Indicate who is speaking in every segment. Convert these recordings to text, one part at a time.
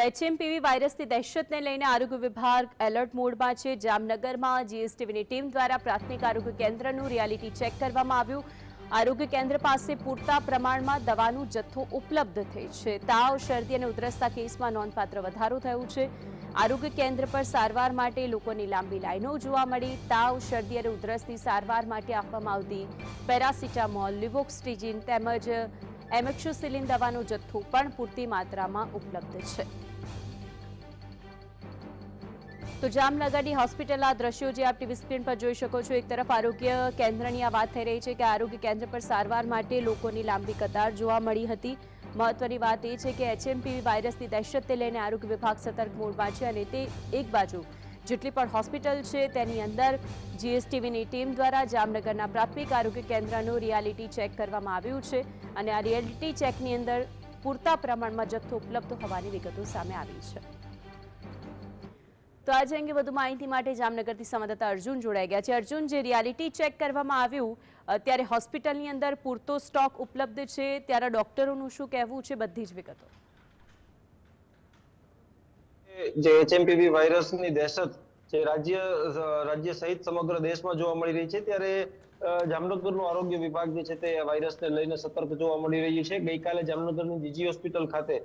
Speaker 1: HMPV વાયરસની દહેશતને લઈને આરોગ્ય વિભાગ એલર્ટ મોડમાં છે। જામનગરમાં જીએસટીવીની ટીમ દ્વારા પ્રાથમિક આરોગ્ય કેન્દ્રનું રિયાલિટી ચેક કરવામાં આવ્યું। આરોગ્ય કેન્દ્ર પાસે પૂરતા પ્રમાણમાં દવાનો જથ્થો ઉપલબ્ધ થઈ છે। તાવ, શરદી અને ઉધરસના કેસમાં નોંધપાત્ર વધારો થયો છે। આરોગ્ય કેન્દ્ર પર સારવાર માટે લોકોની લાંબી લાઈનો જોવા મળી। તાવ, શરદી અને ઉધરસની સારવાર માટે આપવામાં આવતી પેરાસિટામોલ, લિવોક્સ્ટ્રીજિન તેમજ એમોક્સિસિલિન દવાનો જથ્થો પણ પૂરતી માત્રામાં ઉપલબ્ધ છે। તો જામનગરની હોસ્પિટલના દ્રશ્યો જે આપ ટીવી સ્ક્રીન પર જોઈ શકો છો, એક તરફ આરોગ્ય કેન્દ્રની આ વાત થઈ રહી છે કે આરોગ્ય કેન્દ્ર પર સારવાર માટે લોકોની લાંબી કતાર જોવા મળી હતી। મહત્વની વાત એ છે કે એચએમપીવી વાયરસની દહેશતને લઈને આરોગ્ય વિભાગ સતર્ક મોડમાં છે અને તે એક બાજુ જેટલી પણ હોસ્પિટલ છે તેની અંદર જીએસટીવીની ટીમ દ્વારા જામનગરના પ્રાથમિક આરોગ્ય કેન્દ્રનું રિયાલિટી ચેક કરવામાં આવ્યું છે અને આ રિયાલિટી ચેકની અંદર પૂરતા પ્રમાણમાં જથ્થો ઉપલબ્ધ હોવાની વિગતો સામે આવી છે। તો આજે અંગે વધુ માહિતી માટે જામનગરથી સંવાદદાતા અર્જુન જોડાઈ ગયા છે। અર્જુન, જે રિયાલિટી ચેક કરવામાં આવ્યું ત્યારે હોસ્પિટલની અંદર પૂરતો સ્ટોક ઉપલબ્ધ છે, ત્યારે ડોક્ટરોનું શું કહેવું છે, બધી જ વિગતો।
Speaker 2: જે એચએમપીવી વાયરસની દહેશત જે રાજ્ય સહિત સમગ્ર દેશમાં જોવા મળી રહી છે, ત્યારે જામનગરનું આરોગ્ય વિભાગ જે છે તે વાયરસને લઈને સતર્ક જોવા મળી રહ્યું છે। ગઈકાલે જામનગરની જીજી હોસ્પિટલ ખાતે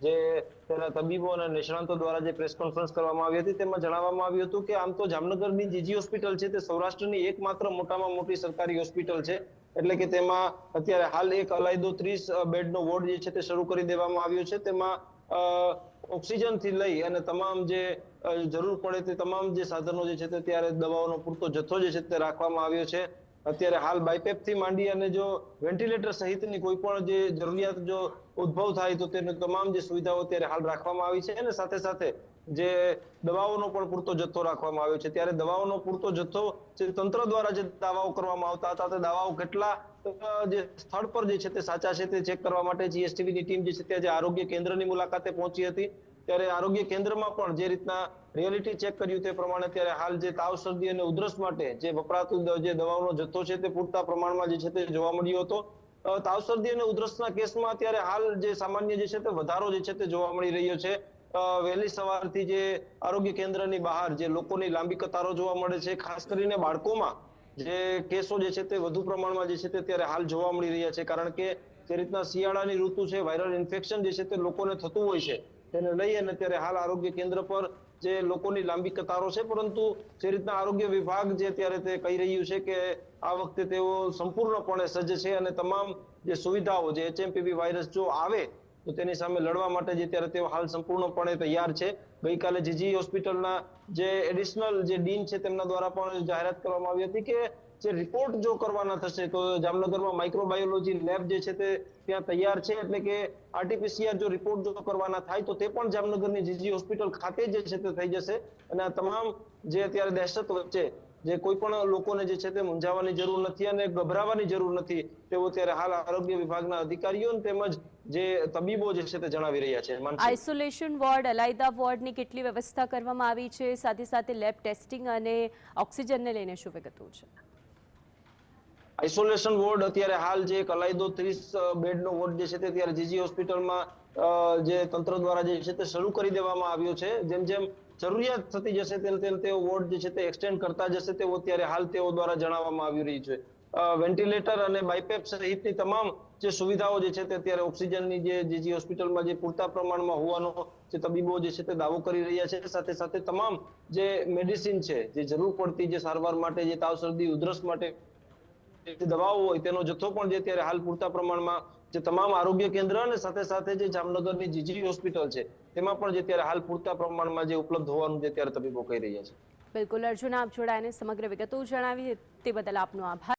Speaker 2: જે તેના તબીબો અને નિષ્ણાંતો દ્વારા જે પ્રેસ કોન્ફરન્સ કરવામાં આવી હતી તેમાં જણાવવામાં આવ્યું હતું કે આમ તો જામનગરની જીજી હોસ્પિટલ છે તે સૌરાષ્ટ્રની એકમાત્ર મોટામાં મોટી સરકારી હોસ્પિટલ છે। એટલે કે તેમાં અત્યારે હાલ એક અલાયદો 30 બેડનો વોર્ડ જે છે તે શરૂ કરી દેવામાં આવ્યો છે। તેમાં ઓક્સિજન થી લઈ અને તમામ જે જરૂર પડે તે તમામ જે સાધનો જે છે તે ત્યારે દવાઓનો પૂરતો જથ્થો જે છે તે રાખવામાં આવ્યો છે। અત્યારે હાલ બાયપેપ થી માંડી અને જો વેન્ટિલેટર સહિતની કોઈ પણ જે જરૂરિયાત જો ઉદ્ભવ થાય તો તેની તમામ જે સુવિધાઓ અત્યારે હાલ રાખવામાં આવી છે અને સાથે સાથે જે દવાઓનો પણ પૂરતો જથ્થો રાખવામાં આવ્યો છે। ત્યારે દવાઓનો પૂરતો જથ્થો જે તંત્ર દ્વારા જે દાવાઓ કરવામાં આવતા હતા તે દાવાઓ કેટલા જે સ્થળ પર જે છે તે સાચા છે તે ચેક કરવા માટે જીએસટીવીની ટીમ જે છે તે આરોગ્ય કેન્દ્રની મુલાકાતે પહોંચી હતી। ત્યારે આરોગ્ય કેન્દ્રમાં પણ જે રીતના રિયાલિટી ચેક કર્યું તે પ્રમાણે ત્યારે હાલ જે તાવ, શરદી અને ઉધરસ માટે જે વપરાતું જે દવાઓનો જથ્થો છે તે પૂરતા પ્રમાણમાં જે છે તે જોવા મળ્યો હતો। તાવ, શરદી અને ઉધરસના કેસમાં અત્યારે હાલ જે સામાન્ય જે છે તે વધારો જે છે તે જોવા મળી રહ્યો છે। વહેલી સવારથી જે આરોગ્ય કેન્દ્રની બહાર જે લોકોની લાંબી કતારો જોવા મળે છે, ખાસ કરીને બાળકોમાં જે કેસો જે છે તે વધુ પ્રમાણમાં જે છે તે અત્યારે હાલ જોવા મળી રહ્યા છે। કારણ કે જે રીતના શિયાળાની ઋતુ છે, વાયરલ ઇન્ફેક્શન જે છે તે લોકોને થતું હોય છે, તેને લઈ અને ત્યારે હાલ આરોગ્ય કેન્દ્ર પર જે લોકોની લાંબી કતારો છે, પરંતુ જે રીતના આરોગ્ય વિભાગ જે અત્યારે તે કહી રહ્યું છે કે આ વખતે તેઓ સંપૂર્ણપણે સજ્જ છે અને તમામ જે સુવિધાઓ જે એચએમપીવી વાયરસ જો આવે તો તેની સામે લડવા માટે જે ત્યારે તેઓ હાલ સંપૂર્ણપણે તૈયાર છે। ગઈકાલે જીજી હોસ્પિટલના જે એડિશનલ જે ડીન છે તેમના દ્વારા પણ જાહેરાત કરવામાં આવી હતી કે જે રિપોર્ટ જો કરવાના થશે તો જામનગરમાં માઇક્રોબાયોલોજી લેબ જે છે તે ત્યાં તૈયાર છે। એટલે કે આરટીપીસીઆર જો રિપોર્ટ જો કરવાના થાય તો તે પણ જામનગરની જીજી હોસ્પિટલ ખાતે જે છે તે થઈ જશે અને આ તમામ જે અત્યારે દહેશત વચ્ચે જે કોઈ પણ લોકોને જે છે તે મૂંઝાવાની જરૂર નથી અને ગભરાવાની જરૂર નથી તેવું ત્યારે હાલ આરોગ્ય વિભાગના અધિકારીઓ તેમજ જે તબીબો જે છે તે જણાવી રહ્યા છે।
Speaker 1: આઇસોલેશન વોર્ડ, અલાયદા વોર્ડની કેટલી વ્યવસ્થા કરવામાં આવી છે, સાથે સાથે લેબ ટેસ્ટિંગ અને ઓક્સિજનને લઈને શું વિગતો છે?
Speaker 2: આઇસોલેશન વોર્ડ અત્યારે હાલ જે એક અલાયદો 30 બેડનો વોર્ડ જે છે તે ત્યારે જીજી હોસ્પિટલમાં જે તંત્ર દ્વારા જે છે તે શરૂ કરી દેવામાં આવ્યો છે। જેમ જેમ જરૂરિયાત થતી જશે તેમ તેઓ વોર્ડ જે છે તે એક્સટેન્ડ કરતા જશે તેવું અત્યારે હાલ તેઓ દ્વારા જણાવવામાં આવી રહ્યું છે। વેન્ટિલેટર અને બાયપેપ સહિતની તમામ જે સુવિધાઓ જે છે તે અત્યારે ઓક્સિજનની જે જીજી હોસ્પિટલમાં જે પૂરતા પ્રમાણમાં હોવાનો જે તબીબો જે છે તે દાવો કરી રહ્યા છે। સાથે સાથે તમામ જે મેડિસિન છે, જે જરૂર પડતી જે સારવાર માટે, જે તાવ, શરદી, ઉધરસ માટે દવાઓ હોય તેનો જથ્થો પણ જે અત્યારે હાલ પૂરતા પ્રમાણમાં જે તમામ આરોગ્ય કેન્દ્ર અને સાથે સાથે જે જામનગરની જીજી હોસ્પિટલ છે તેમાં પણ જે અત્યારે હાલ પૂરતા પ્રમાણમાં જે ઉપલબ્ધ હોવાનું જે અત્યારે તબીબો કહી રહ્યા છે।
Speaker 1: બિલકુલ અર્જુન, આપ જોડાઈને સમગ્ર વિગતો જણાવી તે બદલ આપનો આભાર।